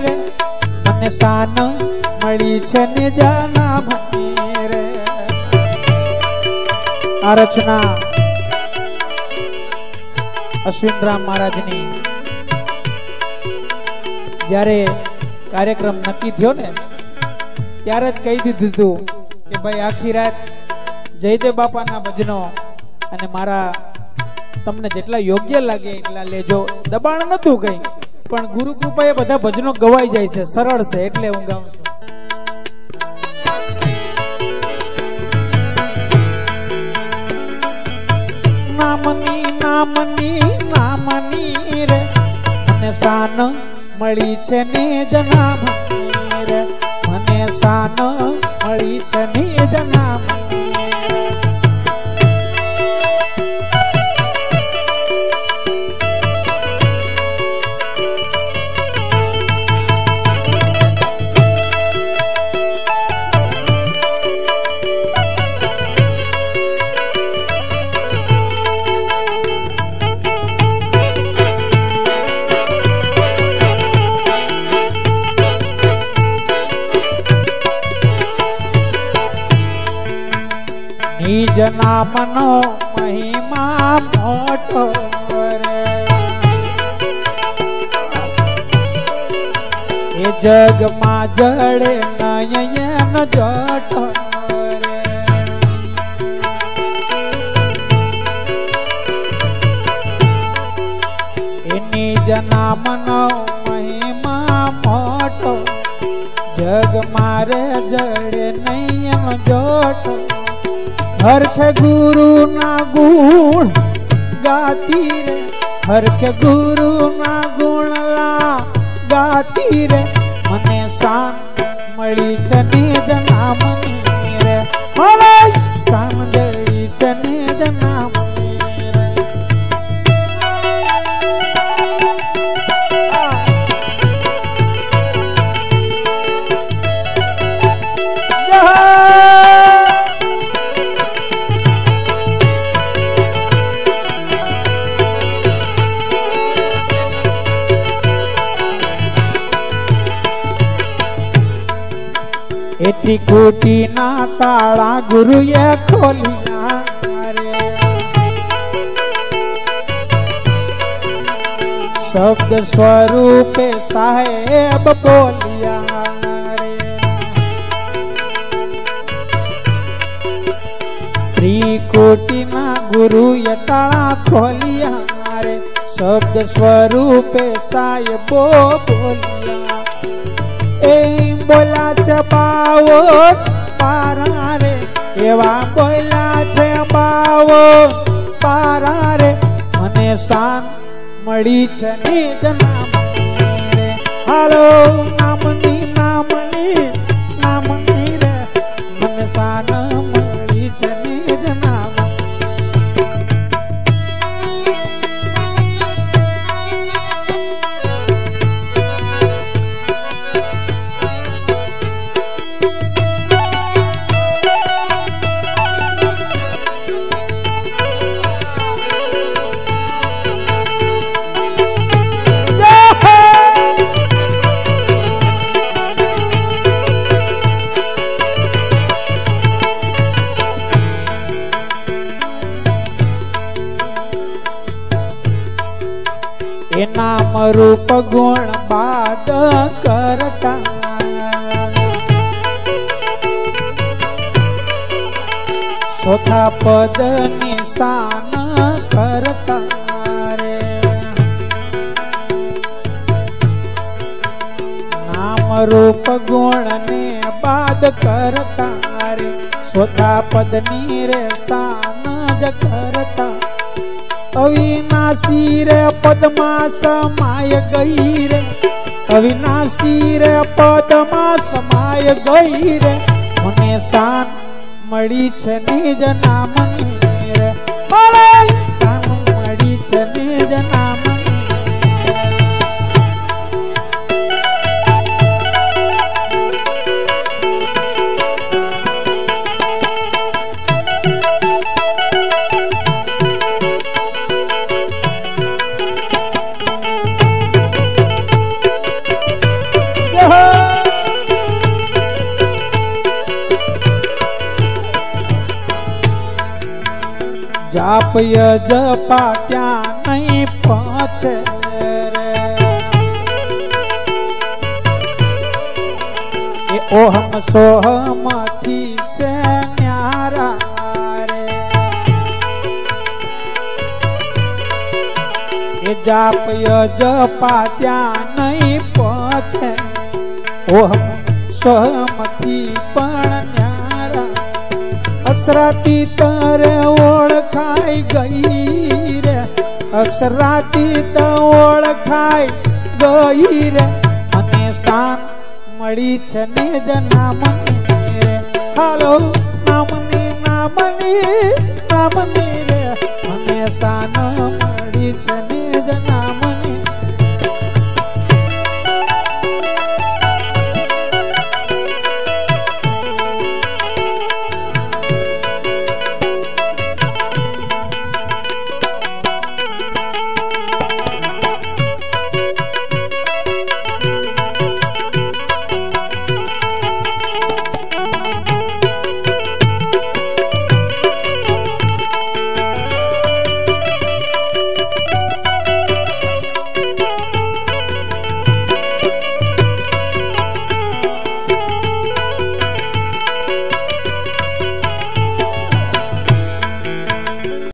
રે મને શાન મળી છે નિજના ભણી રે. આ રચના અશ્વિનરામ મહારાજની જ્યારે કાર્યક્રમ નક્કી થયો ને ત્યારે જ કહી દીધું હતું કે ભાઈ આખી રાત જયદેવ બાપાના ભજનો અને મારા તમને જેટલા યોગ્ય લાગે એટલા લેજો. દબાણ નતું કઈ, પણ ગુરુ કૃપાએ બધા ભજનો ગવાઈ જાય છે, સરળ છે એટલે હું ગાઉં છું. નામની નામની નામની રે મને શાન મળી છે નિજના ભણી રે મને શાન મળી છે નિજના ભણી. નિજના મનો મહિમા મોટો રે એ જગમાં જડે નયન જટો રે. એ નિજના મનો મહિમા મોટો જગમાં રે જડે નયન જટો. હરખે ગુરુ ના ગુણ ગાતી રે હરખે ગુરુ ના ગુણ ગાતી રે મને શાન મળી છે નિજના ભણી રે હવે શાન મળી છે નિજના ભણી રે. એથી કોટી ના તાળા ગુરુએ ખોલ્યા રે શબ્દ સ્વરૂપે સાહેબ બોલ્યા રે. ત્રિકોટી ના ગુરુએ તાળા ખોલ્યા રે શબ્દ સ્વરૂપે સાહેબો બોલ્યા. એ બોલા છે બાવો પારા રે એવા બોલા છે બાવો પારા રે મને શાન મળી છે નિજના ભણી રે. હાલો નામની નામની નામની રે મને શાન મળી છે નિજના ભણી. એ નામ રૂપ ગુણ બાદ કરતા ચોથા પદ નિશાન કરતા રે. નામ રૂપ ગુણ ને બાદ કરતા રે ચોથા પદ ની રે શાન જ કરતા. અવિનાશી રે પદમાં સમાય ગઈ રે અવિનાશી રે પદમાં સમાય ગઈ રે મને શાન મળી છે નિજના ભણી રે શાન મળી છે નિજના ભણી. જાપ જપા ત્યાં નહીં પહોંચે રે એ ઓહમ સોહમથી છે ન્યારા રે એ જાપ જપા ત્યાં નહીં પહોંચે ઓહમ સોહમથી પણ ન્યારા અક્ષરાતી તરે ઓળખાઈ ગઈ રે અક્ષરાતી ત ઓળખાઈ ગઈ રે અને શાન મળી છે ને જ નામની રે હાલો નામની રે અને શાન મળી છે ને જ નામની